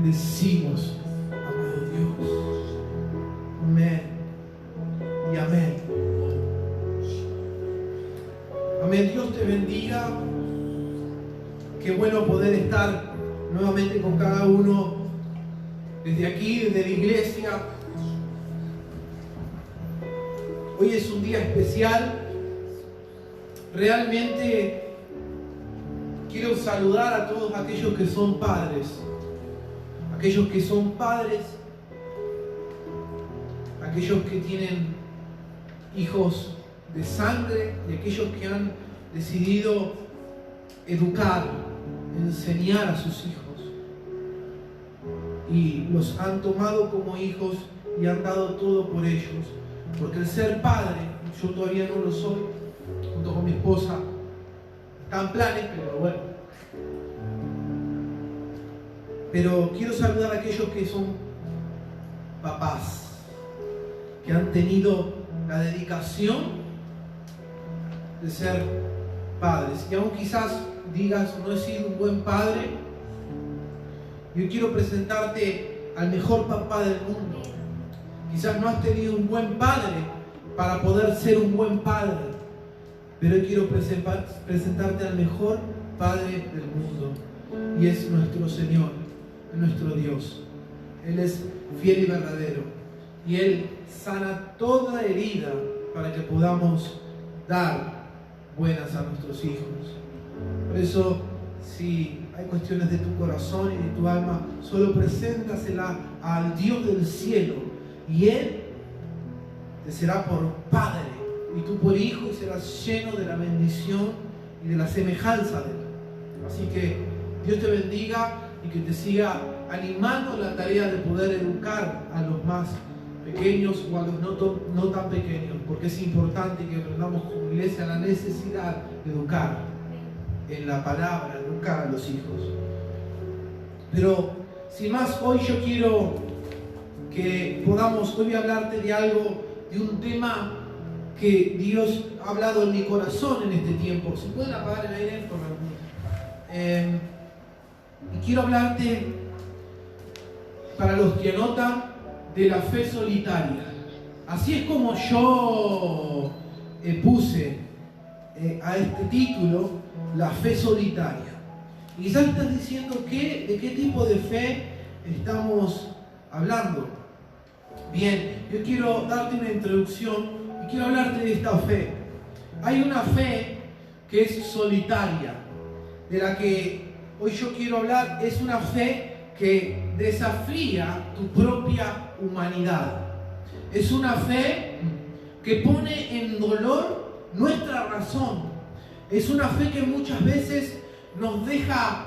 bendecimos, amado Dios. Amén y amén. Amén. Dios te bendiga. Qué bueno poder estar nuevamente con cada uno desde aquí, desde la iglesia. Hoy es un día especial. Realmente quiero saludar a todos aquellos que son padres. Aquellos que son padres. Aquellos que tienen hijos de sangre y aquellos que han decidido educar, enseñar a sus hijos. Y los han tomado como hijos y han dado todo por ellos. Porque el ser padre, yo todavía no lo soy, junto con mi esposa, están planes, pero bueno. Pero quiero saludar a aquellos que son papás, que han tenido la dedicación de ser padres. Y aún quizás digas, no he sido un buen padre, yo quiero presentarte al mejor papá del mundo. Quizás no has tenido un buen padre para poder ser un buen padre, pero quiero presentarte al mejor Padre del mundo, y es nuestro Señor, nuestro Dios. Él es fiel y verdadero, y Él sana toda herida para que podamos dar buenas a nuestros hijos. Por eso, si hay cuestiones de tu corazón y de tu alma, solo preséntasela al Dios del cielo, y Él te será por Padre, y tú por Hijo, y serás lleno de la bendición y de la semejanza de Él. Así que Dios te bendiga y que te siga animando en la tarea de poder educar a los más pequeños o a los no tan pequeños, porque es importante que aprendamos como iglesia la necesidad de educar en la palabra, educar a los hijos. Pero sin más, hoy yo quiero que podamos, hoy voy a hablarte de algo, de un tema que Dios ha hablado en mi corazón en este tiempo. Si pueden apagar el aire, por favor. Y quiero hablarte, para los que anotan, de la fe solitaria. Así es como yo puse a este título, la fe solitaria. Y quizás estás diciendo de qué tipo de fe estamos hablando. Bien, yo quiero darte una introducción y quiero hablarte de esta fe. Hay una fe que es solitaria, de la que hoy yo quiero hablar. Es una fe que desafía tu propia humanidad. Es una fe que pone en dolor nuestra razón. Es una fe que muchas veces nos deja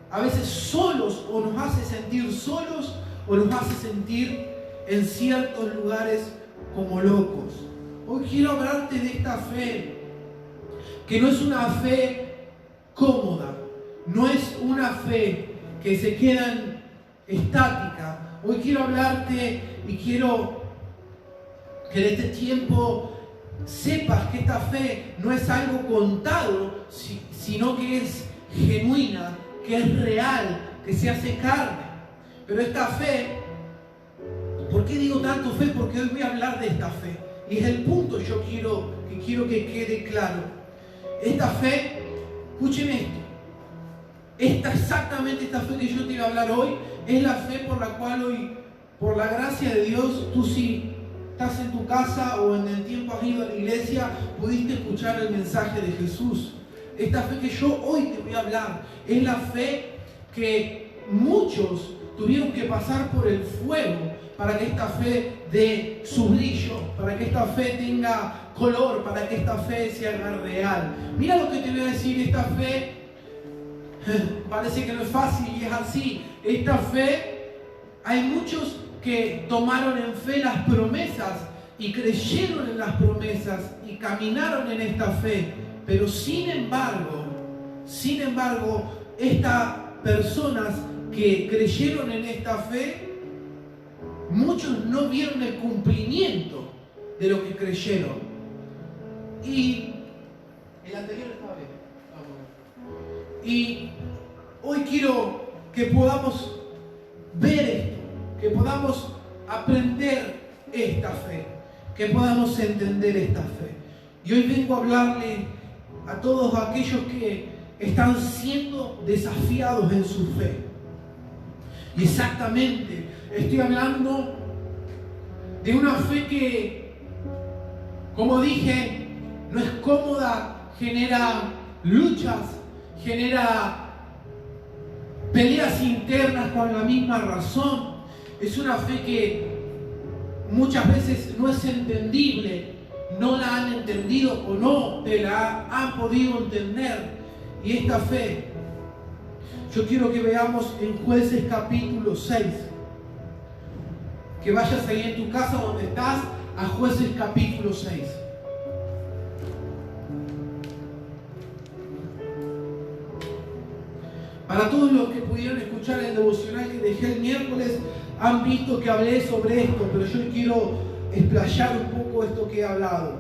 a veces solos, o nos hace sentir solos, o nos hace sentir en ciertos lugares como locos. Hoy quiero hablarte de esta fe, que no es una fe cómoda, no es una fe que se queda estática. Hoy quiero hablarte y quiero que en este tiempo sepas que esta fe no es algo contado, sino que es genuina, que es real, que se hace carne. Pero esta fe, ¿por qué digo tanto fe? Porque hoy voy a hablar de esta fe. Y es el punto que quiero que quede claro. Esta fe, escúcheme esto. Exactamente esta fe que yo te voy a hablar hoy, es la fe por la cual hoy, por la gracia de Dios, tú si estás en tu casa o en el tiempo has ido a la iglesia, pudiste escuchar el mensaje de Jesús. Esta fe que yo hoy te voy a hablar es la fe que muchos tuvieron que pasar por el fuego para que esta fe dé su brillo, para que esta fe tenga color, para que esta fe se haga real. Mira lo que te voy a decir. Esta fe parece que no es fácil, y es así. Esta fe, hay muchos que tomaron en fe las promesas y creyeron en las promesas y caminaron en esta fe, pero sin embargo, estas personas que creyeron en esta fe, muchos no vieron el cumplimiento de lo que creyeron. Y el anterior estaba bien. Y hoy quiero que podamos que podamos aprender esta fe, que podamos entender esta fe. Y hoy vengo a hablarle a todos aquellos que están siendo desafiados en su fe. Y exactamente, estoy hablando de una fe que, como dije, no es cómoda, genera luchas, genera peleas internas con la misma razón. Es una fe que muchas veces no es entendible, no la han entendido o no te la han podido entender. Y esta fe, yo quiero que veamos en Jueces capítulo 6. Que vayas ahí en tu casa donde estás, a Jueces capítulo 6. Para todos los que pudieron escuchar el devocional que dejé el miércoles, han visto que hablé sobre esto, pero yo quiero explayar un poco esto que he hablado.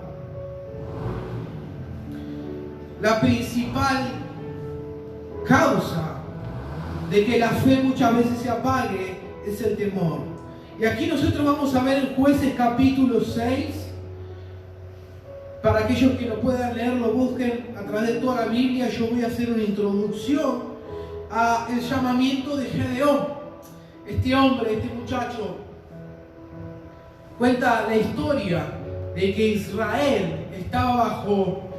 La principal causa de que la fe muchas veces se apague es el temor. Y aquí nosotros vamos a ver en Jueces capítulo 6. Para aquellos que no puedan leerlo, busquen a través de toda la Biblia. Yo voy a hacer una introducción al llamamiento de Gedeón. Este hombre, este muchacho, cuenta la historia de que Israel estaba bajo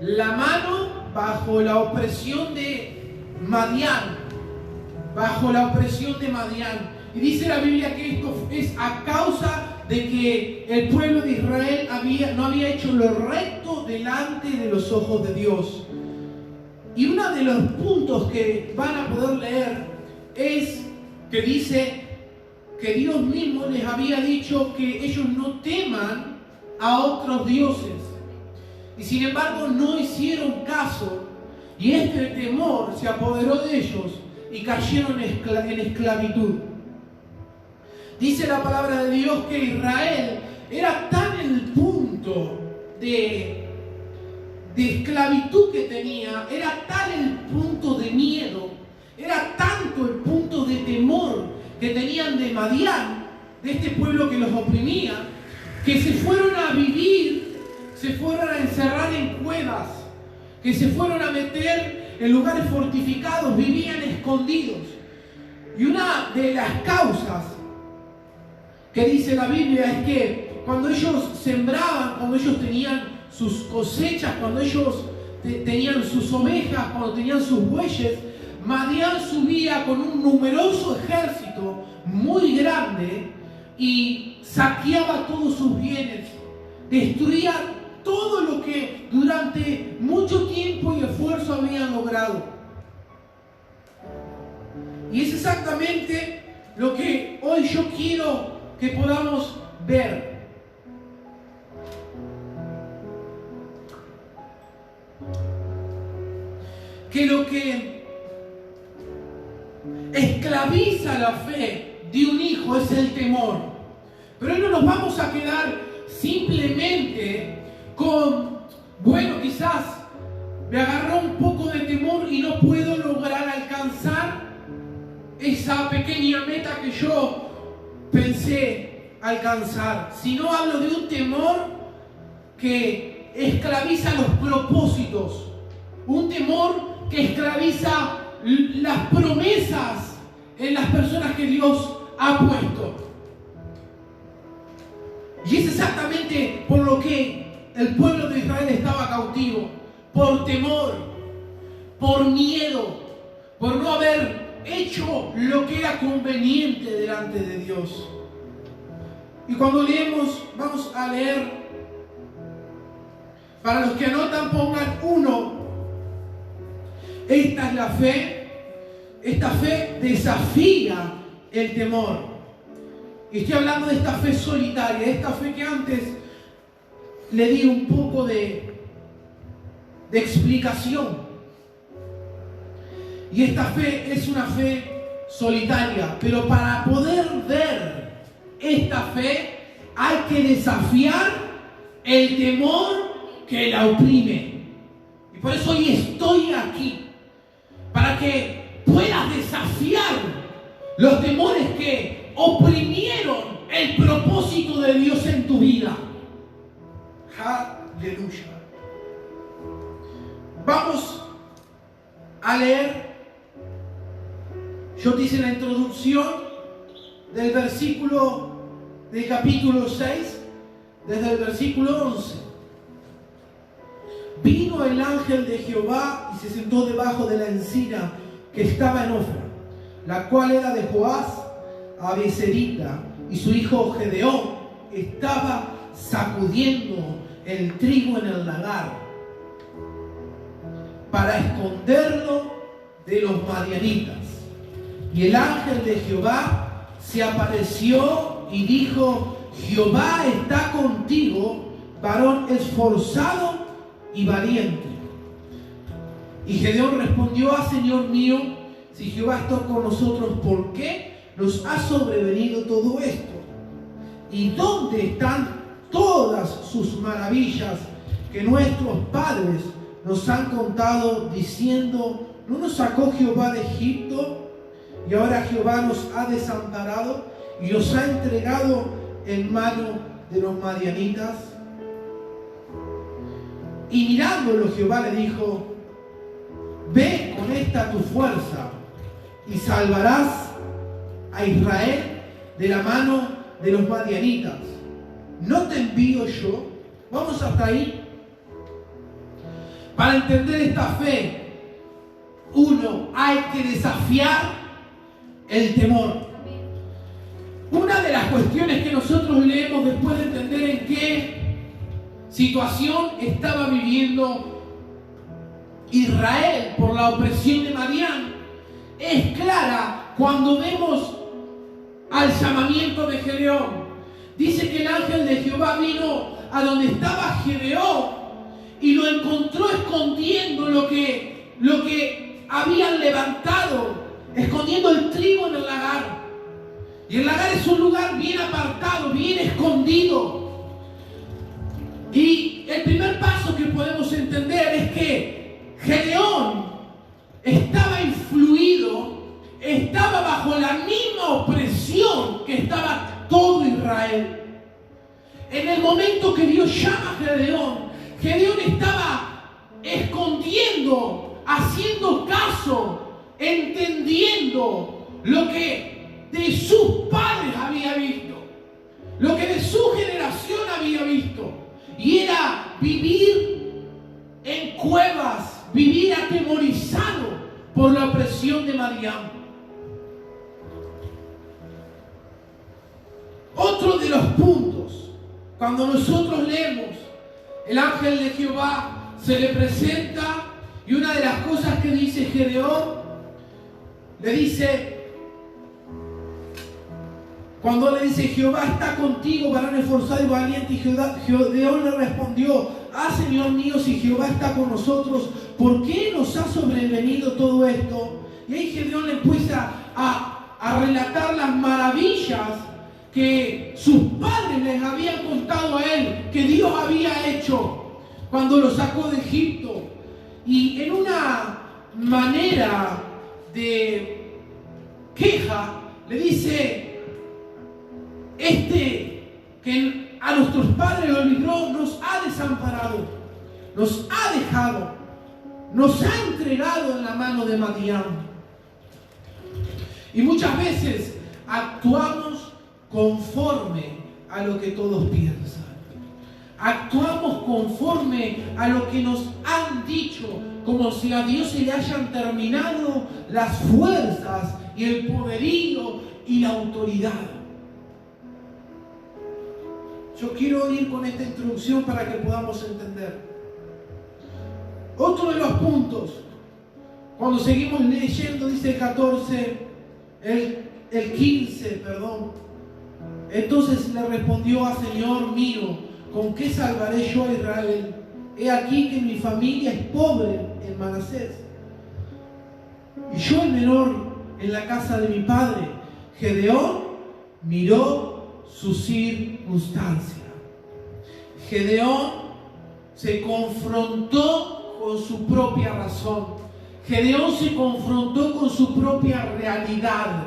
la mano, bajo la opresión de Madián, y dice la Biblia que esto es a causa de que el pueblo de Israel no había hecho lo recto delante de los ojos de Dios. Y uno de los puntos que van a poder leer es que dice que Dios mismo les había dicho que ellos no teman a otros dioses. Y sin embargo no hicieron caso, y este temor se apoderó de ellos y cayeron en esclavitud. Dice la palabra de Dios que Israel era tan el punto de esclavitud que tenía, era tal el punto de miedo, era tanto el punto de temor que tenían de Madián, de este pueblo que los oprimía, que se fueron a vivir, se fueron a encerrar en cuevas, que se fueron a meter en lugares fortificados, vivían escondidos. Y una de las causas que dice la Biblia es que cuando ellos sembraban, cuando ellos tenían sus cosechas, cuando ellos tenían sus ovejas, cuando tenían sus bueyes, Madián subía con un numeroso ejército muy grande y saqueaba todos sus bienes, destruía todo lo que durante mucho tiempo y esfuerzo habían logrado. Y es exactamente lo que hoy yo quiero que podamos ver. Que lo que esclaviza la fe de un hijo es el temor. Pero hoy no nos vamos a quedar simplemente con, bueno, quizás me agarró un poco de temor y no puedo lograr alcanzar esa pequeña meta que yo pensé alcanzar, sino hablo de un temor que esclaviza los propósitos, un temor que esclaviza las promesas en las personas que Dios ha puesto. Y es exactamente por lo que el pueblo de Israel estaba cautivo, por temor, por miedo, por no haber hecho lo que era conveniente delante de Dios. Y cuando leemos, vamos a leer, para los que anotan pongan 1. Esta es la fe. Esta fe desafía el temor. Y estoy hablando de esta fe solitaria, esta fe que antes le di un poco de explicación. Y esta fe es una fe solitaria, pero para poder ver esta fe hay que desafiar el temor que la oprime. Y por eso hoy estoy aquí, para que puedas desafiar los temores que oprimieron el propósito de Dios en tu vida. Aleluya. Vamos a leer. Yo te hice la introducción del capítulo 6, desde el versículo 11. Vino el ángel de Jehová y se sentó debajo de la encina que estaba en Ofra, la cual era de Joás Abiezerita, y su hijo Gedeón estaba sacudiendo el trigo en el lagar para esconderlo de los madianitas. Y el ángel de Jehová se apareció y dijo: Jehová está contigo, varón esforzado y valiente. Y Gedeón respondió: Señor mío, si Jehová está con nosotros, ¿por qué nos ha sobrevenido todo esto? ¿Y dónde están todas sus maravillas que nuestros padres nos han contado, diciendo: ¿no nos sacó Jehová de Egipto? Y ahora Jehová nos ha desamparado y nos ha entregado en mano de los madianitas. Y mirándolo, Jehová le dijo: ve con esta tu fuerza y salvarás a Israel de la mano de los madianitas. ¿No te envío yo? Vamos hasta ahí. Para entender esta fe, uno, hay que desafiar el temor. Una de las cuestiones que nosotros leemos después de entender en qué situación estaba viviendo Israel por la opresión de Madián es clara cuando vemos al llamamiento de Gedeón. Dice que el ángel de Jehová vino a donde estaba Gedeón y lo encontró escondiendo lo que habían levantado, escondiendo el trigo en el lagar. Y el lagar es un lugar bien apartado, bien escondido. Y el primer paso que podemos entender es que Gedeón estaba influido, estaba bajo la misma opresión que estaba todo Israel. En el momento que Dios llama a Gedeón, Gedeón estaba escondiendo, haciendo caso, entendiendo lo que de sus padres había visto, lo que de su generación había visto, y era vivir en cuevas, vivir atemorizado por la opresión de Madián. Otro de los puntos, cuando nosotros leemos, el ángel de Jehová se le presenta y una de las cosas que dice Gedeón, le dice, cuando le dice: Jehová está contigo, varón esforzado y valiente, y Gedeón le respondió: Señor mío, si Jehová está con nosotros, ¿por qué nos ha sobrevenido todo esto? Y ahí Gedeón le empieza a relatar las maravillas que sus padres les habían contado a él, que Dios había hecho cuando lo sacó de Egipto. Y en una manera de queja le dice: que a nuestros padres lo libró, nos ha desamparado, nos ha dejado, nos ha entregado en la mano de Madián. Y muchas veces actuamos conforme a lo que todos piensan. Actuamos conforme a lo que nos han dicho, como si a Dios se le hayan terminado las fuerzas y el poderío y la autoridad. Yo quiero ir con esta introducción para que podamos entender. Otro de los puntos, cuando seguimos leyendo, dice el 14, el 15, perdón. Entonces le respondió: Señor mío, ¿con qué salvaré yo a Israel? He aquí que mi familia es pobre en Manasés, y yo el menor en la casa de mi padre. Gedeón miró su circunstancia. Gedeón se confrontó con su propia razón. Gedeón se confrontó con su propia realidad.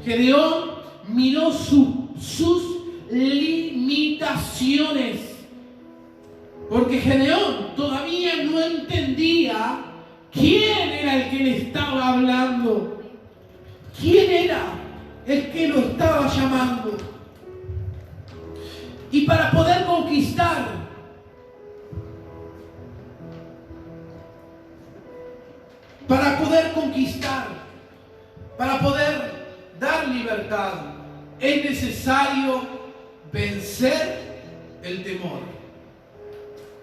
Gedeón miró sus limitaciones. Porque Gedeón todavía no entendía quién era el que le estaba hablando. ¿Quién era el que lo estaba llamando? Y para poder conquistar, para poder dar libertad, es necesario vencer el temor.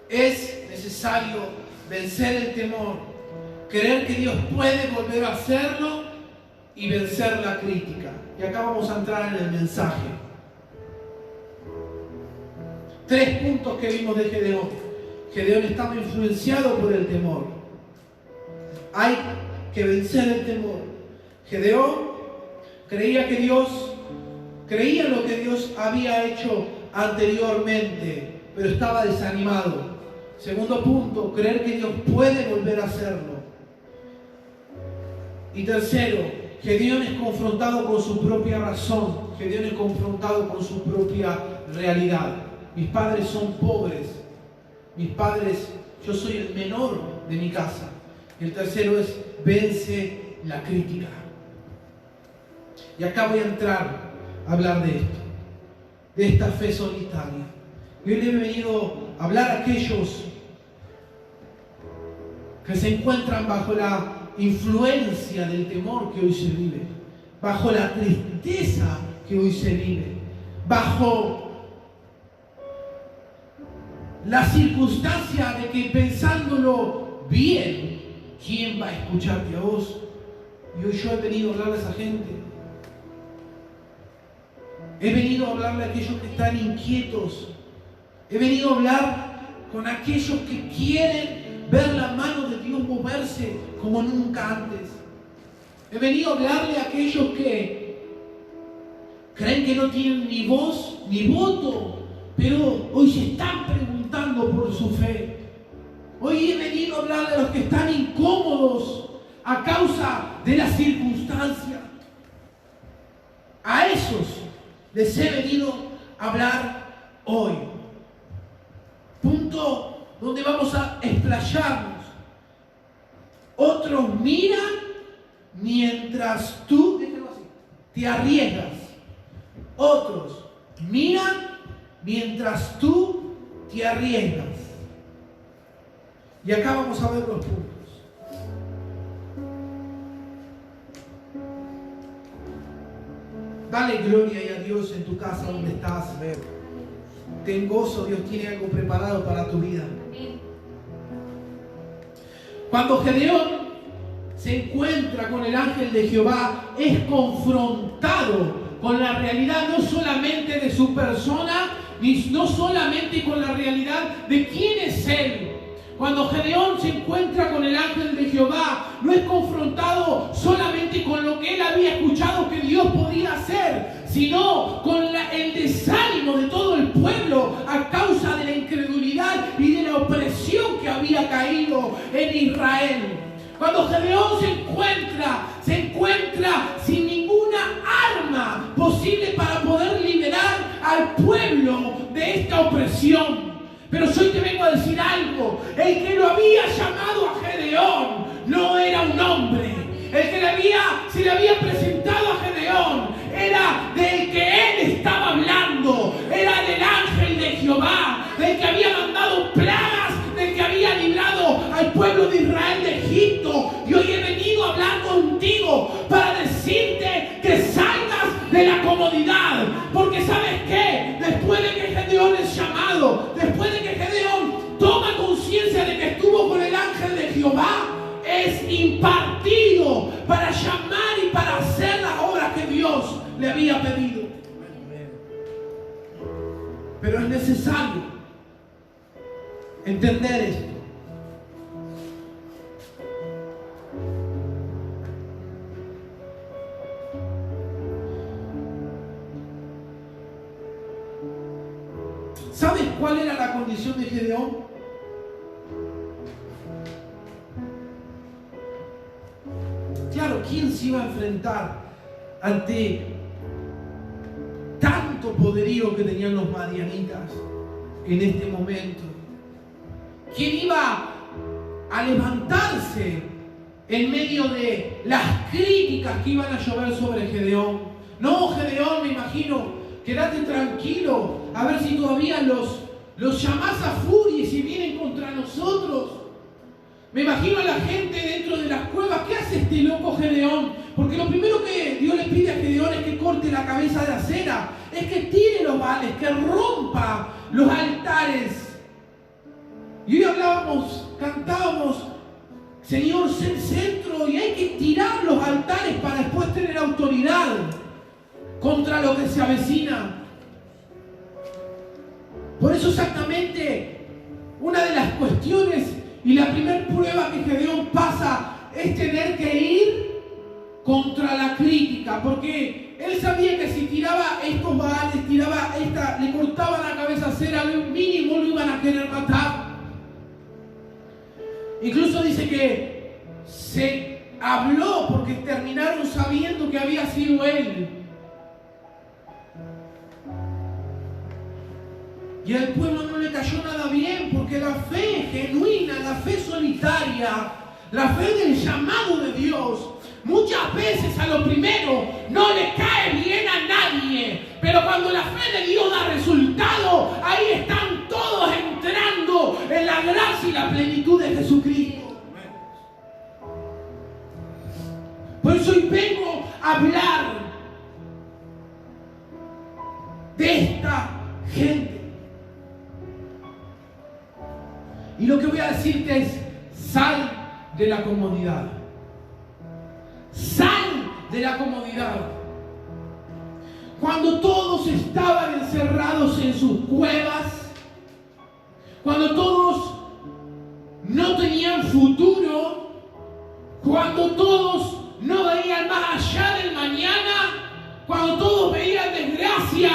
Es necesario vencer el temor, creer que Dios puede volver a hacerlo y vencer la crítica. Y acá vamos a entrar en el mensaje. 3 puntos que vimos de Gedeón. Gedeón estaba influenciado por el temor. Hay que vencer el temor. Gedeón creía en lo que Dios había hecho anteriormente, pero estaba desanimado. Segundo punto, creer que Dios puede volver a hacerlo. Y tercero, Gedeón es confrontado con su propia razón. Gedeón es confrontado con su propia realidad. Mis padres son pobres. Yo soy el menor de mi casa. Y el tercero es, vence la crítica. Y acá voy a entrar a hablar de esto, de esta fe solitaria. Y hoy le he venido a hablar a aquellos que se encuentran bajo la influencia del temor que hoy se vive, bajo la tristeza que hoy se vive, bajo la circunstancia de que pensándolo bien, ¿quién va a escucharte a vos? Y hoy yo he venido a hablarle a esa gente. He venido a hablarle a aquellos que están inquietos. He venido a hablar con aquellos que quieren ver la mano de Dios moverse como nunca antes. He venido a hablarle a aquellos que creen que no tienen ni voz ni voto, pero hoy se están preguntando por su fe. Hoy he venido a hablarle a los que están incómodos a causa de la circunstancia. A esos les he venido a hablar hoy. Punto donde vamos a explayarnos. Otros miran mientras tú te arriesgas. Otros miran mientras tú te arriesgas. Y acá vamos a ver los puntos. Dale gloria a Dios en tu casa donde estás. Ten gozo, Dios tiene algo preparado para tu vida. Cuando Gedeón se encuentra con el ángel de Jehová, es confrontado con la realidad no solamente de su persona, ni no solamente con la realidad de quién es él. Cuando Gedeón se encuentra con el ángel de Jehová, no es confrontado solamente con lo que él había escuchado que Dios podía hacer, sino con el desánimo de todo el pueblo a causa de la incredulidad y de la opresión que había caído en Israel. Cuando Gedeón se encuentra sin ninguna arma posible para poder liberar al pueblo de esta opresión. Pero yo hoy te vengo a decir algo. El que lo había llamado a Gedeón no era un hombre. El que se le había presentado a Gedeón era del que él estaba hablando. Era del ángel de Jehová, del que había mandado plagas, del que había librado al pueblo de Israel de Egipto. Y hoy he venido a hablar contigo para decirte que salgas de la comodidad. Porque ¿sabes qué? Después de que Gedeón es llamado, después de que Gedeón toma conciencia de que estuvo con el ángel de Jehová, es impartido para llamar y para hacer la obra que Dios le había pedido. Pero es necesario entender esto. ¿Sabes cuál era la condición de Gedeón? Claro, ¿quién se iba a enfrentar ante tanto poderío que tenían los madianitas en este momento. ¿Quién iba a levantarse en medio de las críticas que iban a llover sobre Gedeón? No, Gedeón, me imagino, quédate tranquilo, a ver si todavía los llamás a furia y si vienen contra nosotros. Me imagino a la gente dentro de las cuevas. ¿Qué hace este loco Gedeón? Porque lo primero que Dios le pide a Gedeón es que corte la cabeza de acera, es que tire los baales, que rompa los altares. Y hoy hablábamos, cantábamos, Señor, sé el centro, y hay que tirar los altares para después tener autoridad contra lo que se avecina. Por eso exactamente una de las cuestiones y la primera prueba que Gedeón pasa es tener que ir contra la crítica, porque él sabía que si tiraba estos baales, le cortaba la cabeza a cera, al mínimo lo iban a querer matar. Incluso dice que se habló porque terminaron sabiendo que había sido él. Y al pueblo no le cayó nada bien, porque la fe genuina, la fe solitaria, la fe del llamado de Dios, muchas veces a lo primero no le cae bien a nadie, pero cuando la fe de Dios da resultado, ahí están todos entrando en la gracia y la plenitud de Jesucristo. Por eso hoy vengo a hablar de esta gente. Y lo que voy a decirte es, sal de la comodidad. Sal de la comodidad. Cuando todos estaban encerrados en sus cuevas, cuando todos no tenían futuro, cuando todos no veían más allá del mañana, cuando todos veían desgracia,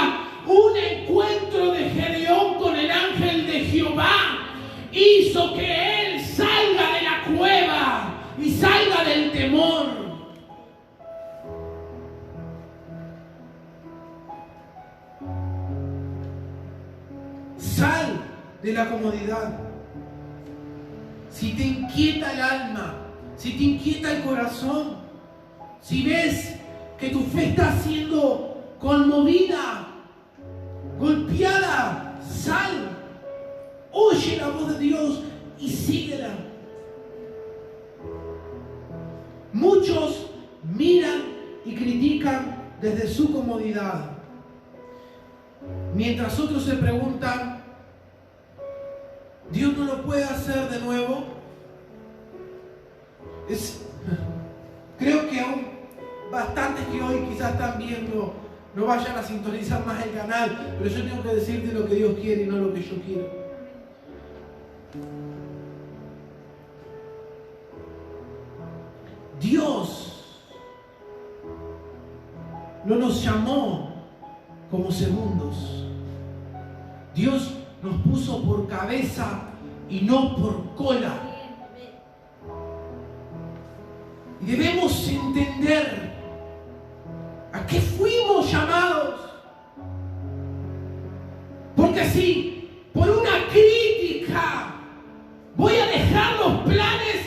un encuentro de Gedeón con el ángel de Jehová hizo que él salga de la cueva y salga del temor. Sal de la comodidad. Si te inquieta el alma, si te inquieta el corazón, si ves que tu fe está siendo conmovida, golpeada, sal. Oye la voz de Dios y síguela. Muchos miran y critican desde su comodidad, mientras otros se preguntan, ¿Dios no lo puede hacer de nuevo? Creo que aún bastantes que hoy quizás están viendo no vayan a sintonizar más el canal, pero yo tengo que decirte lo que Dios quiere y no lo que yo quiero. Dios no nos llamó como segundos. Dios nos puso por cabeza y no por cola. Y debemos entender a qué fuimos llamados. Porque si por una crítica voy a dejar los planes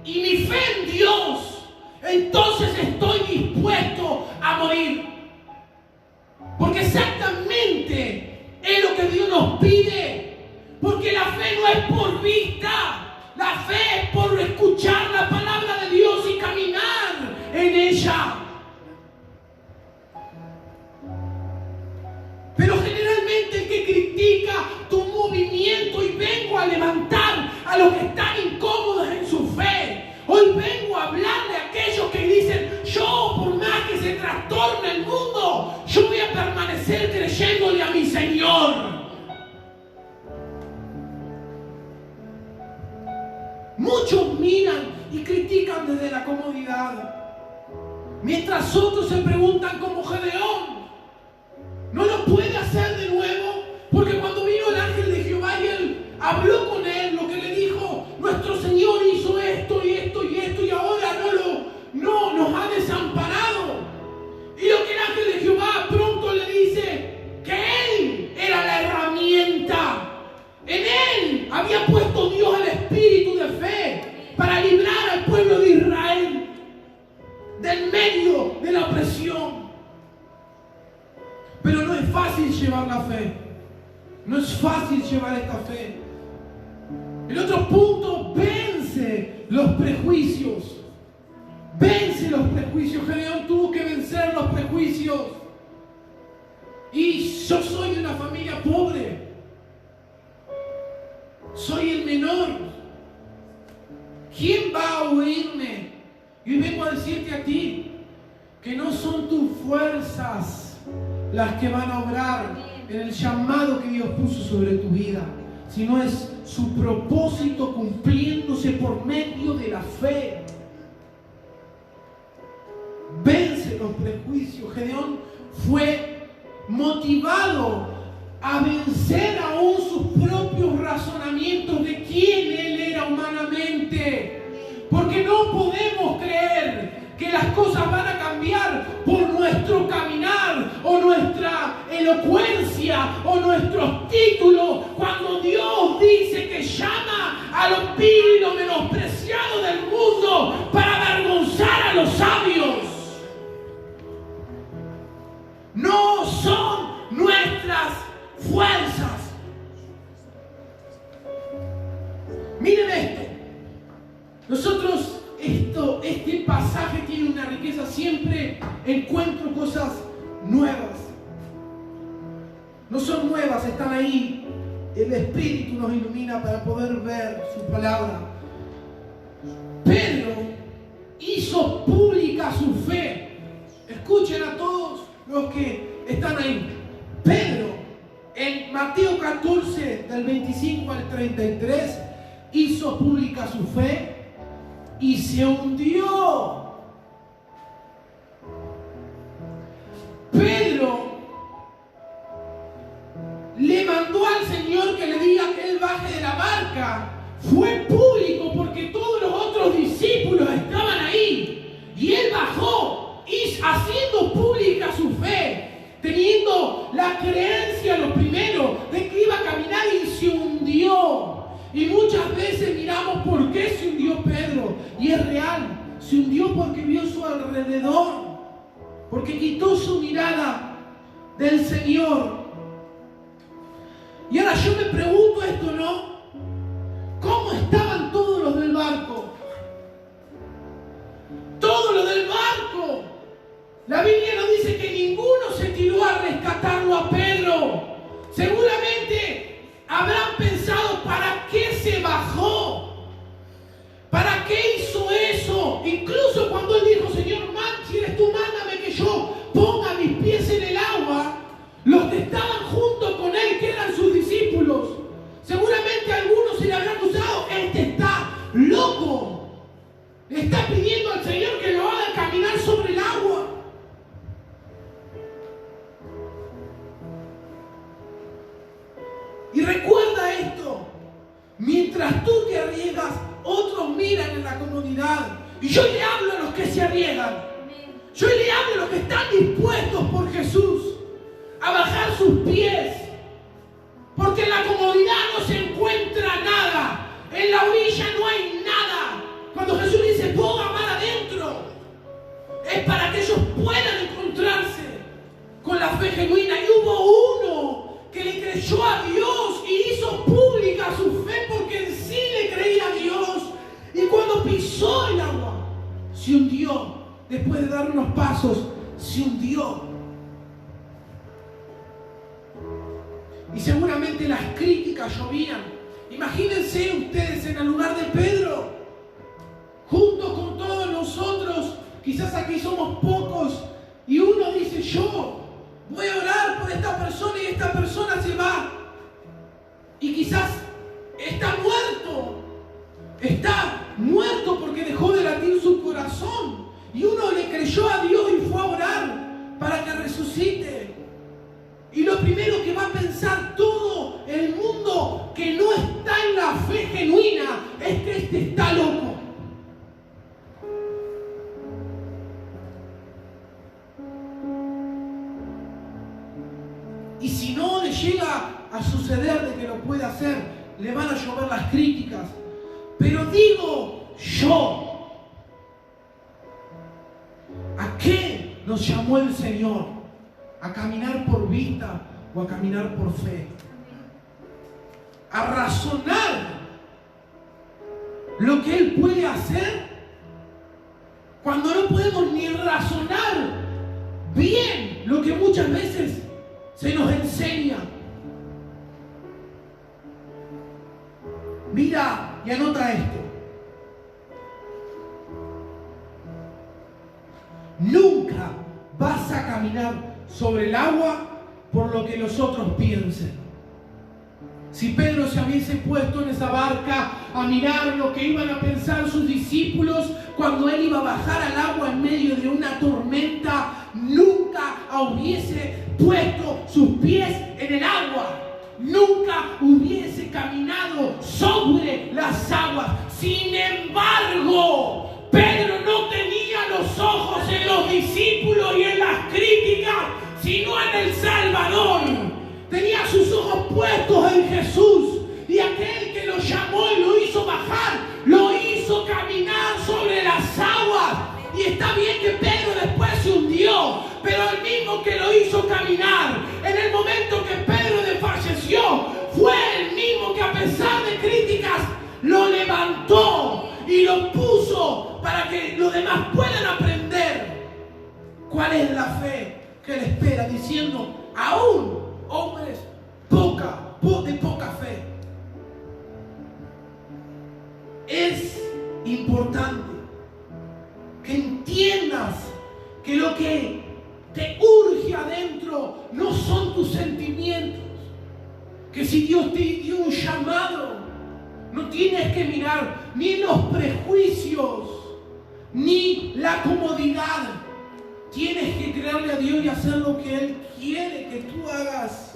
y mi fe en Dios, entonces estoy dispuesto a morir. Porque exactamente es lo que Dios nos pide. Porque la fe no es por vista, la fe es por escuchar la palabra de Dios y caminar en ella. Pero generalmente el que critica tu movimiento, y vengo a levantar a los que están incómodos en su fe. Hoy vengo a hablar de aquellos que dicen, yo por más que se trastorne el mundo, yo voy a permanecer creyéndole a mi Señor. Muchos miran y critican desde la comodidad, mientras otros se preguntan como Gedeón, ¿no lo puede hacer de nuevo? Porque cuando vino el ángel de Jehová y él habló con él, lo que le dijo, nuestro Señor hizo esto y esto y esto y ahora no nos ha desamparado. Y lo que el ángel de Jehová pronto le dice, Pero no es fácil llevar la fe. No es fácil llevar esta fe. El otro punto, vence los prejuicios. Vence los prejuicios. Gedeón tuvo que vencer los prejuicios. Y yo soy de una familia pobre. Soy el menor. ¿Quién va a oírme? Y hoy vengo a decirte a ti que no son tus fuerzas las que van a obrar en el llamado que Dios puso sobre tu vida, sino es su propósito cumpliéndose por medio de la fe. Vence los prejuicios. Gedeón fue motivado a vencer aún sus propios razonamientos de quién él era humanamente. Porque no podemos creer que las cosas van a cambiar por nuestro caminar o nuestra elocuencia o nuestros títulos, cuando Dios dice que llama a lo vil y lo menospreciado del mundo para avergonzar a los sabios. No son nuestras fuerzas. Miren esto. Nosotros, este pasaje tiene una riqueza. Siempre encuentro cosas nuevas. No son nuevas, están ahí. El Espíritu nos ilumina para poder ver su palabra. Pedro hizo pública su fe. Escuchen a todos los que están ahí. Pedro, en Mateo 14, del 25 al 33, hizo pública su fe y se hundió. Pedro le mandó al Señor que le diga que él baje de la barca. Fue público porque todos los otros discípulos estaban ahí. Y él bajó, y haciendo pública su fe, teniendo la creencia, lo primero, de que iba a caminar, y se hundió. Y muchas veces miramos por qué se hundió Pedro. Y es real, se hundió porque vio su alrededor, porque quitó su mirada del Señor. Y ahora yo me pregunto esto, ¿no? ¿Cómo estaban todos los del barco? Todos los del barco. La Biblia nos dice que ninguno se tiró a rescatarlo a Pedro. Seguramente habrán pensado, ¿para qué se bajó? ¿Para qué hizo eso? Incluso cuando él dijo, Señor, si eres tú, mándame que yo ponga mis pies en el agua. Los que estaban junto con él, que eran sus discípulos, seguramente a algunos se le habrán acusado, este está loco. Le está pidiendo al Señor que lo haga caminar sobre el agua. Y recuerda esto, mientras tú te arriesgas, otros miran en la comodidad. Y yo le hablo a los que se arriesgan. Yo le hablo a los que están dispuestos por Jesús a bajar sus pies. Porque en la comodidad no se encuentra nada. En la orilla no hay nada. Cuando Jesús dice, ponga mar adentro, es para que ellos puedan encontrarse con la fe genuina. Y hubo uno que le creyó a Dios y hizo pública su fe porque en sí le creía a Dios. Y cuando pisó el agua, se hundió. Después de dar unos pasos, se hundió. Y seguramente las críticas llovían. Imagínense ustedes en el lugar de Pedro, junto con todos nosotros. Quizás aquí somos pocos y uno dice, yo voy a orar por esta persona, y esta persona se va. Y quizás está muerto porque dejó de latir su corazón. Y uno le creyó a Dios y fue a orar para que resucite. Y lo primero que va a pensar todo el mundo que no está en la fe genuina es que este está loco. Y si no le llega a suceder de que lo pueda hacer, le van a llover las críticas. Pero digo yo, ¿a qué nos llamó el Señor? a caminar por vista o a caminar por fe. A razonar lo que Él puede hacer cuando no podemos ni razonar bien lo que muchas veces se nos enseña. Mira y anota esto. Nunca vas a caminar sobre el agua por lo que los otros piensen. Si Pedro se hubiese puesto en esa barca a mirar lo que iban a pensar sus discípulos cuando él iba a bajar al agua en medio de una tormenta, nunca hubiese puesto sus pies en el agua. Nunca hubiese caminado sobre las aguas. Sin embargo, Pedro no tenía los ojos en los discípulos y en las críticas, sino en el Salvador. Tenía sus ojos puestos en Jesús, y aquel que lo llamó y lo hizo bajar, lo hizo caminar sobre las aguas. Y está bien que Pedro después se hundió, pero el mismo que lo hizo caminar en el momento que Pedro desfalleció fue el mismo que, a pesar de críticas, lo levantó y lo puso para que los demás puedan aprender cuál es la fe que le espera, diciendo: aún hombres de poca fe. Es importante que entiendas que lo que te urge adentro no son tus sentimientos. Que si Dios te dio un llamado, no tienes que mirar ni los prejuicios ni la comodidad. Tienes que creerle a Dios y hacer lo que Él quiere que tú hagas.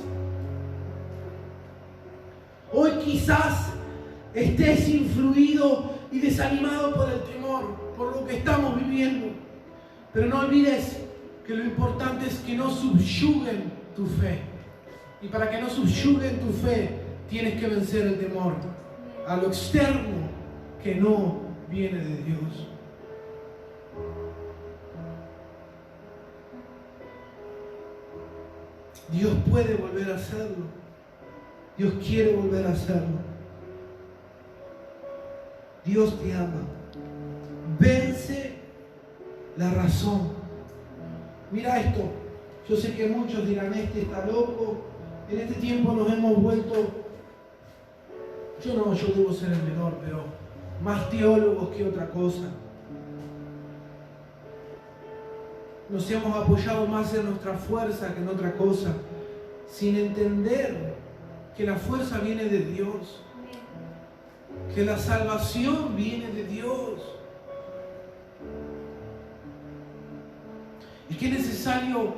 Hoy quizás estés influido y desanimado por el temor, por lo que estamos viviendo. Pero no olvides que lo importante es que no subyuguen tu fe. Y para que no subyuguen tu fe, tienes que vencer el temor a lo externo que no viene de Dios. Dios puede volver a hacerlo. Dios quiere volver a hacerlo. Dios te ama. Vence la razón. Mira esto. Yo sé que muchos dirán: este está loco. En este tiempo nos hemos vuelto, yo debo ser el menor, pero más teólogos que otra cosa. Nos hemos apoyado más en nuestra fuerza que en otra cosa, sin entender que la fuerza viene de Dios, que la salvación viene de Dios, y que es necesario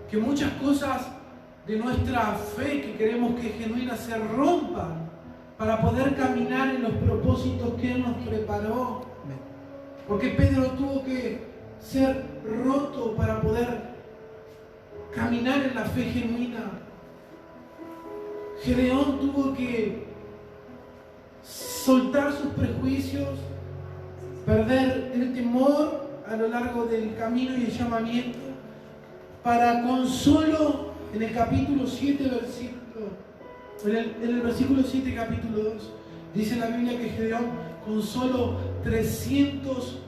que muchas cosas de nuestra fe que queremos que es genuina se rompan para poder caminar en los propósitos que Él nos preparó. Porque Pedro tuvo que ser roto para poder caminar en la fe genuina. Gedeón tuvo que soltar sus prejuicios, perder el temor a lo largo del camino y el llamamiento, para con solo, en el capítulo 7, en el versículo 7, capítulo 2, dice la Biblia que Gedeón con solo 300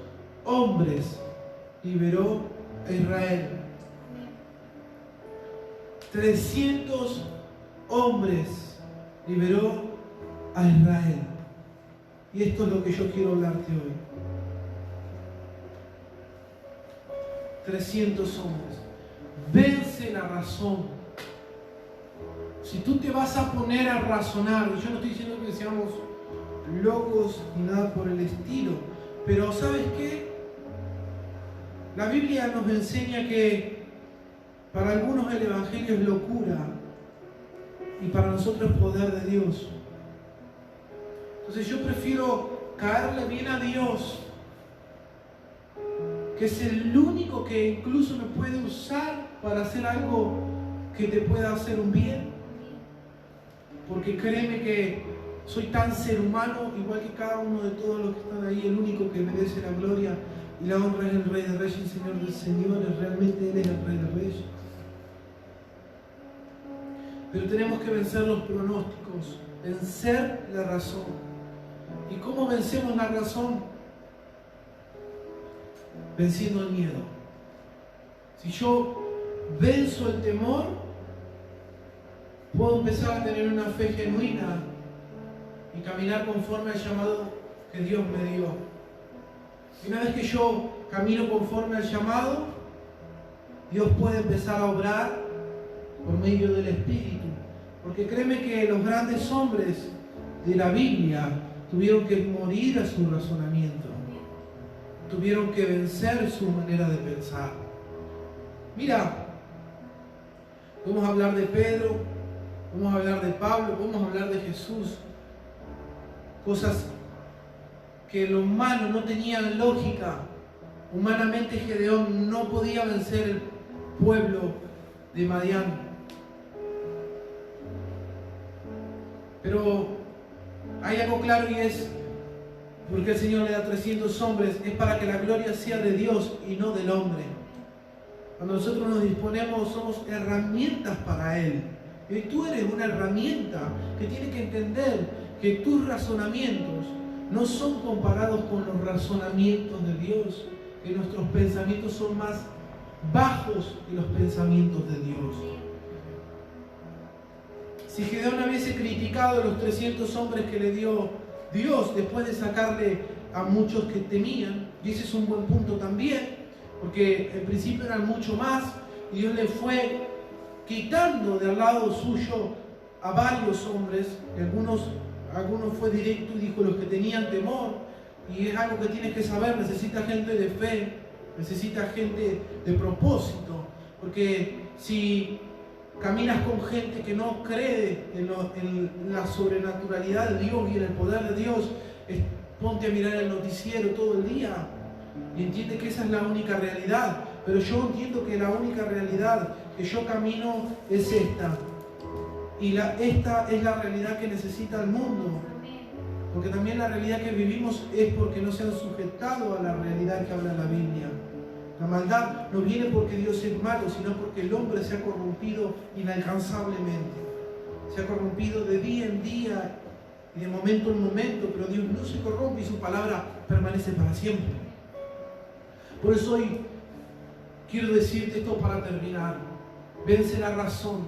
hombres liberó a Israel. 300 hombres liberó a Israel. Y esto es lo que yo quiero hablarte hoy. 300 hombres. Vence la razón. Si tú te vas a poner a razonar, y yo no estoy diciendo que seamos locos ni nada por el estilo, pero ¿sabes qué? La Biblia nos enseña que para algunos el Evangelio es locura y para nosotros es poder de Dios. Entonces yo prefiero caerle bien a Dios, que es el único que incluso me puede usar para hacer algo que te pueda hacer un bien. Porque créeme que soy tan ser humano, igual que cada uno de todos los que están ahí. El único que merece la gloria y la honra es el Rey de Reyes y Señor de Señores. Realmente Él es el Rey de Reyes. pero tenemos que vencer los pronósticos, vencer la razón. ¿Y cómo vencemos la razón? Venciendo el miedo. Si yo venzo el temor, puedo empezar a tener una fe genuina y caminar conforme al llamado que Dios me dio. Y una vez que yo camino conforme al llamado, Dios puede empezar a obrar por medio del Espíritu. Porque créeme que los grandes hombres de la Biblia tuvieron que morir a su razonamiento. Tuvieron que vencer su manera de pensar. Mira, vamos a hablar de Pedro, vamos a hablar de Pablo, vamos a hablar de Jesús. Cosas que en lo humano no tenían lógica. Humanamente Gedeón no podía vencer el pueblo de Madián. Pero hay algo claro y es, porque el Señor le da 300 hombres, es para que la gloria sea de Dios y no del hombre. Cuando nosotros nos disponemos, somos herramientas para Él. Y tú eres una herramienta que tiene que entender que tus razonamientos no son comparados con los razonamientos de Dios, que nuestros pensamientos son más bajos que los pensamientos de Dios. Si Gedeón hubiese criticado a los 300 hombres que le dio Dios después de sacarle a muchos que temían, y ese es un buen punto también, porque en principio eran mucho más, y Dios le fue quitando de al lado suyo a varios hombres, y algunos fue directo y dijo los que tenían temor, y es algo que tienes que saber, necesita gente de fe, necesita gente de propósito, porque si caminas con gente que no cree en la sobrenaturalidad de Dios y en el poder de Dios, ponte a mirar el noticiero todo el día y entiende que esa es la única realidad. Pero yo entiendo que la única realidad que yo camino es esta. Y esta es la realidad que necesita el mundo. Porque también la realidad que vivimos es porque no se han sujetado a la realidad que habla la Biblia. La maldad no viene porque Dios es malo, sino porque el hombre se ha corrompido inalcanzablemente. Se ha corrompido de día en día y de momento en momento, pero Dios no se corrompe y su palabra permanece para siempre. Por eso hoy quiero decirte esto para terminar. Vence la razón.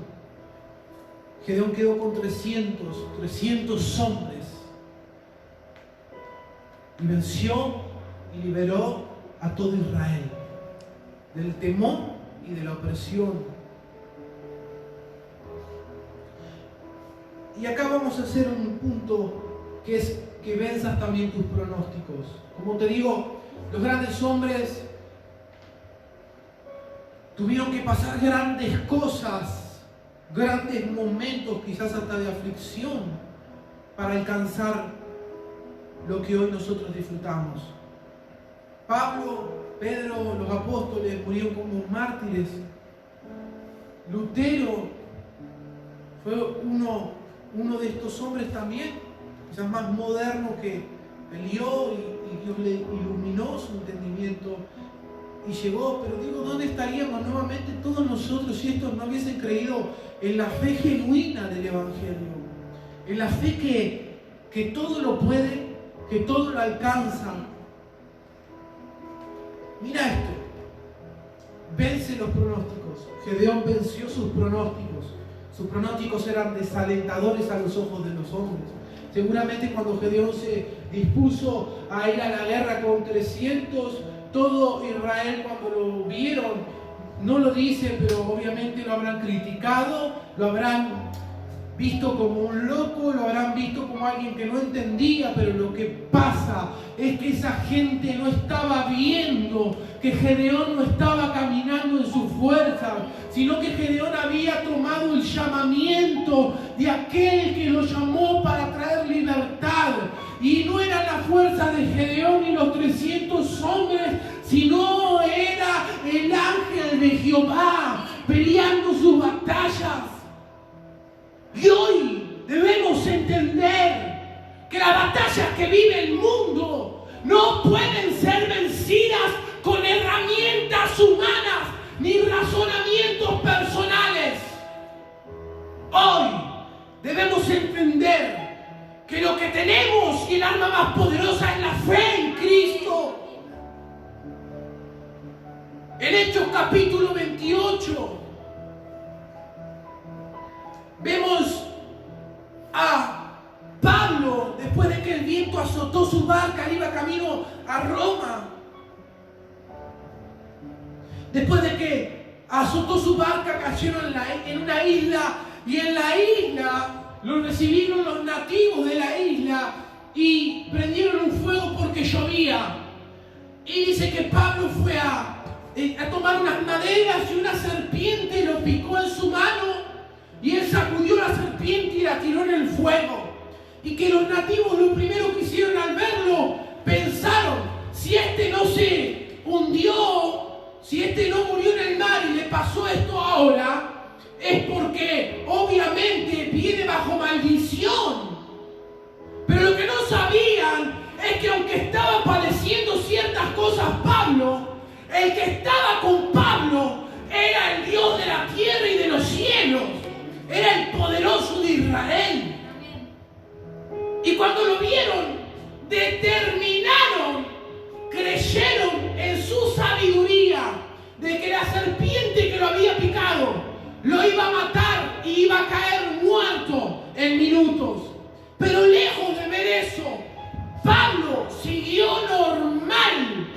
Gedeón quedó con 300 hombres. Y venció y liberó a todo Israel del temor y de la opresión. Y acá vamos a hacer un punto que es que venzas también tus pronósticos. Como te digo, los grandes hombres tuvieron que pasar grandes cosas, grandes momentos, quizás hasta de aflicción, para alcanzar lo que hoy nosotros disfrutamos. Pablo, Pedro, los apóstoles murieron como mártires. Lutero fue uno de estos hombres también, quizás más moderno, que peleó y Dios le iluminó su entendimiento y llegó. Pero digo, ¿dónde estaríamos nuevamente todos nosotros si estos no hubiesen creído en la fe genuina del Evangelio? En la fe que todo lo puede, que todo lo alcanza. Mira esto, vence los pronósticos. Gedeón venció sus pronósticos. Sus pronósticos eran desalentadores a los ojos de los hombres. Seguramente cuando Gedeón se dispuso a ir a la guerra con 300, todo Israel cuando lo vieron, no lo dice, pero obviamente lo habrán criticado, lo habrán visto como un loco, lo habrán visto como alguien que no entendía. Pero lo que pasa es que esa gente no estaba viendo que Gedeón no estaba caminando en su fuerza, sino que Gedeón había tomado el llamamiento de aquel que lo llamó para traer libertad. Y no era la fuerza de Gedeón y los 300 hombres, sino era el ángel de Jehová peleando sus batallas. Y hoy debemos entender que las batallas que vive el mundo no pueden ser vencidas con herramientas humanas ni razonamientos personales. Hoy que el arma más poderosa es la fe en Cristo. En Hechos capítulo 28 vemos a Pablo, después de que el viento azotó su barca, iba camino a Roma. Después de que azotó su barca, cayeron en una isla, y en la isla lo recibieron los nativos de la isla y prendieron un fuego porque llovía. Y dice que Pablo fue a tomar unas maderas, y una serpiente lo picó en su mano, y él sacudió la serpiente y la tiró en el fuego. Y que los nativos lo primero que hicieron al verlo, pensaron, si este no se hundió, si este no murió en el mar y le pasó esto ahora, es porque obviamente viene bajo maldición. Pero lo que no sabían es que aunque estaba padeciendo ciertas cosas Pablo, el que estaba con Pablo era el Dios de la tierra y de los cielos, era el poderoso de Israel. Y cuando lo vieron, determinaron, creyeron en su sabiduría de que la serpiente que lo había picado lo iba a matar y iba a caer muerto en minutos. Pero lejos de ver eso, Pablo siguió normal.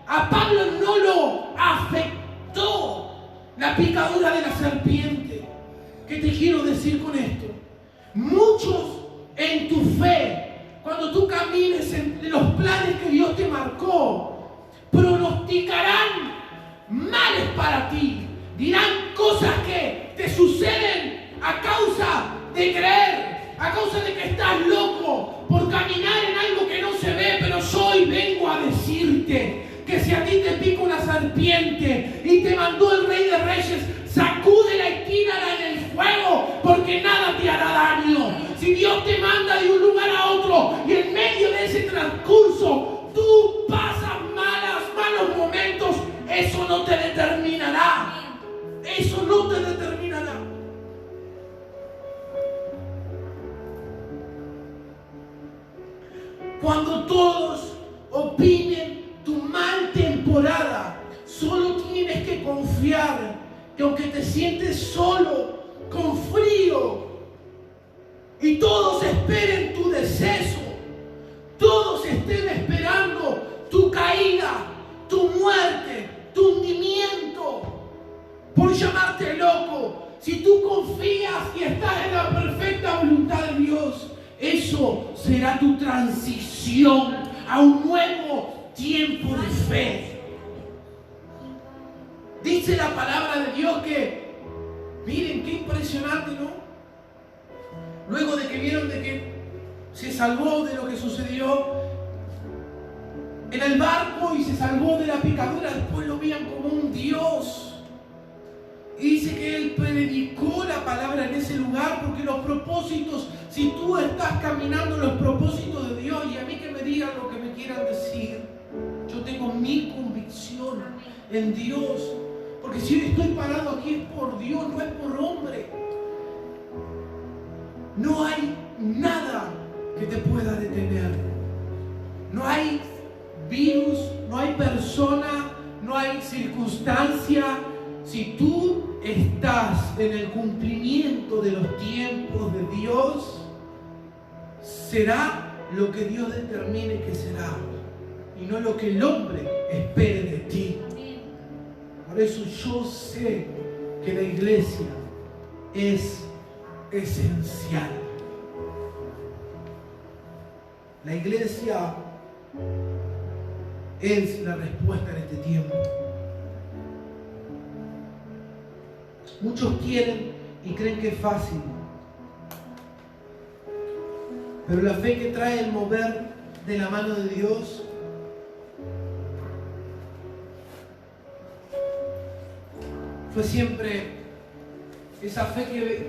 A Pablo no lo afectó la picadura de la serpiente. ¿Qué te quiero decir con esto? Muchos en tu fe, cuando tú camines en los planes que Dios te marcó, pronosticarán males para ti. Dirán cosas que te suceden a causa de creer, a causa de que estás loco por caminar en algo que no se ve. Pero yo hoy vengo a decirte que si a ti te pica una serpiente y te mandó el Rey de Reyes, sacúdela y tírala en el fuego, porque nada te hará daño. Si Dios te manda de un lugar a otro y en medio de ese transcurso tú pasas malos momentos, eso no te determinará. Eso no te determinará. Cuando todos opinen tu mal temporada, solo tienes que confiar que aunque te sientes solo, con frío, y todos esperen tu deceso, todos estén esperando tu caída, tu muerte, tu hundimiento, por llamarte loco, si tú confías y estás en la perfecta voluntad de Dios, eso será tu transición a un nuevo tiempo de fe. Dice la palabra de Dios que, miren qué impresionante, ¿no? Luego de que vieron de que se salvó de lo que sucedió en el barco y se salvó de la picadura, después lo veían como un Dios. Y dice que él predicó la palabra en ese lugar, porque los propósitos, si tú estás caminando en los propósitos de Dios, y a mí que me digan lo que me quieran decir, yo tengo mi convicción en Dios, porque si estoy parado aquí es por Dios, no es por hombre. No hay nada que te pueda detener. No hay virus, no hay persona, no hay circunstancia. Si tú estás en el cumplimiento de los tiempos de Dios, será lo que Dios determine que será, y no lo que el hombre espere de ti. Por eso yo sé que la iglesia es esencial. La iglesia es la respuesta en este tiempo. Muchos quieren y creen que es fácil, pero la fe que trae el mover de la mano de Dios fue siempre esa fe que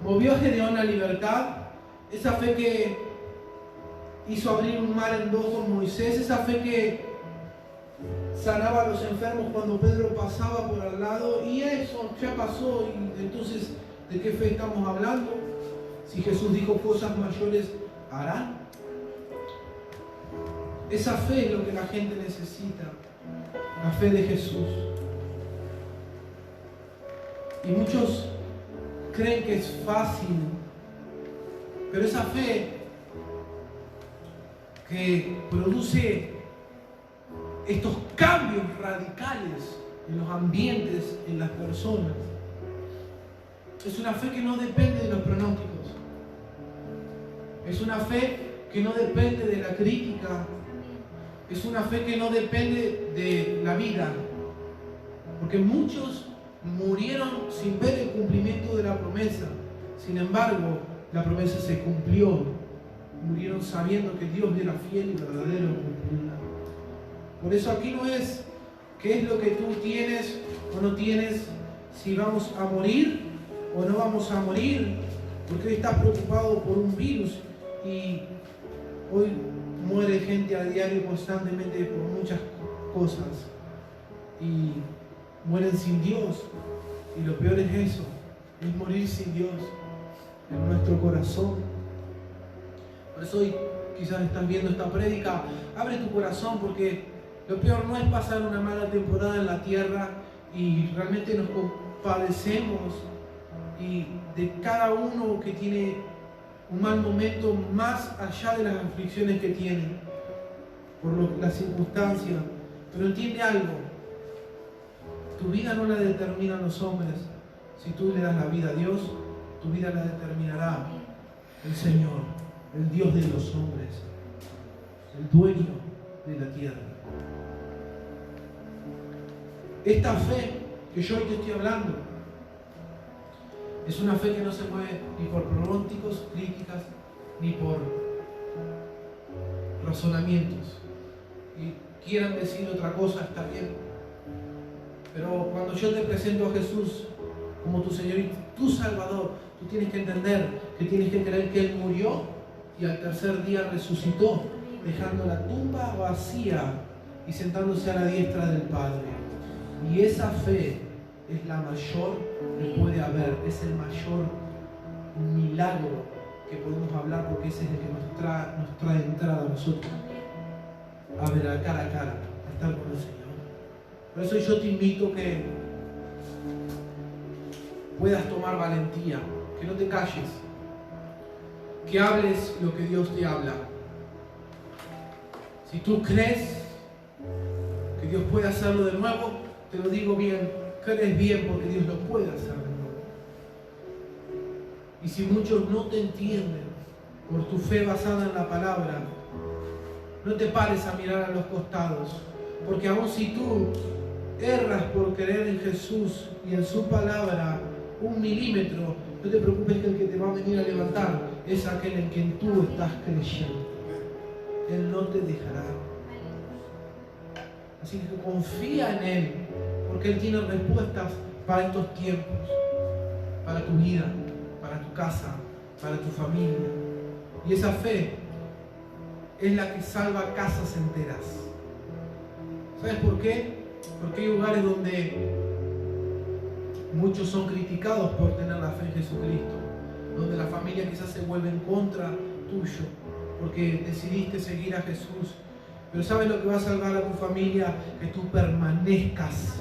movió a Gedeón a libertad, esa fe que hizo abrir un mar en dos con Moisés, esa fe que sanaba a los enfermos cuando Pedro pasaba por al lado, y eso ya pasó. Y entonces, ¿de qué fe estamos hablando? Si Jesús dijo cosas mayores harán. Esa fe es lo que la gente necesita, la fe de Jesús. Y muchos creen que es fácil, pero esa fe que produce estos cambios radicales en los ambientes, en las personas, es una fe que no depende de los pronósticos. Es una fe que no depende de la crítica. Es una fe que no depende de la vida. Porque muchos murieron sin ver el cumplimiento de la promesa. Sin embargo, la promesa se cumplió. Murieron sabiendo que Dios era fiel y verdadero en cumplirla. Por eso aquí no es qué es lo que tú tienes o no tienes, si vamos a morir o no vamos a morir, porque hoy estás preocupado por un virus y hoy muere gente a diario constantemente por muchas cosas y mueren sin Dios. Y lo peor es eso, es morir sin Dios en nuestro corazón. Por eso hoy quizás están viendo esta prédica, abre tu corazón, porque lo peor no es pasar una mala temporada en la tierra y realmente nos compadecemos y de cada uno que tiene un mal momento, más allá de las aflicciones que tiene por las circunstancias. Pero entiende algo, tu vida no la determinan los hombres. Si tú le das la vida a Dios, tu vida la determinará el Señor, el Dios de los hombres, el dueño de la tierra. Esta fe que yo hoy te estoy hablando es una fe que no se mueve ni por pronósticos, críticas, ni por razonamientos. Y quieran decir otra cosa, está bien. Pero cuando yo te presento a Jesús como tu Señor y tu Salvador, tú tienes que entender que tienes que creer que Él murió y al tercer día resucitó, dejando la tumba vacía y sentándose a la diestra del Padre. Y esa fe es la mayor que puede haber, es el mayor milagro que podemos hablar, porque ese es el que nos trae entrada a nosotros a ver a cara, a estar con el Señor. Por eso yo te invito que puedas tomar valentía, que no te calles, que hables lo que Dios te habla. Si tú crees que Dios puede hacerlo de nuevo, te lo digo bien, crees bien, porque Dios lo puede hacer de nuevo. Y si muchos no te entienden por tu fe basada en la palabra, no te pares a mirar a los costados, porque aun si tú erras por creer en Jesús y en su palabra 1 milímetro, no te preocupes, que el que te va a venir a levantar es aquel en quien tú estás creyendo. Él no te dejará. Así que confía en Él, porque Él tiene respuestas para estos tiempos, para tu vida, para tu casa, para tu familia. Y esa fe es la que salva casas enteras. ¿Sabes por qué? Porque hay lugares donde muchos son criticados por tener la fe en Jesucristo, donde la familia quizás se vuelve en contra tuyo, porque decidiste seguir a Jesús. Pero ¿sabes lo que va a salvar a tu familia? Que tú permanezcas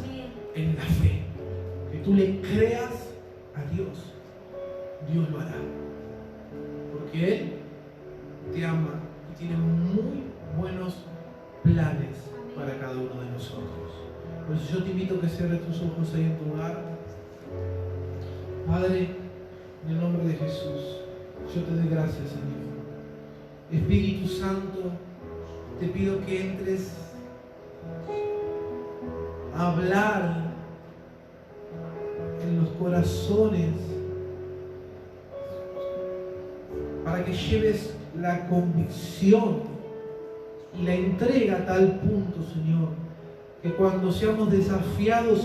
en la fe, que tú le creas a Dios. Dios lo hará, porque Él te ama y tiene muy buenos planes para cada uno de nosotros. Por eso yo te invito a que cierres tus ojos ahí en tu hogar. Padre, en el nombre de Jesús, yo te doy gracias, Señor. Espíritu Santo, te pido que entres a hablar en los corazones para que lleves la convicción y la entrega a tal punto, Señor, que cuando seamos desafiados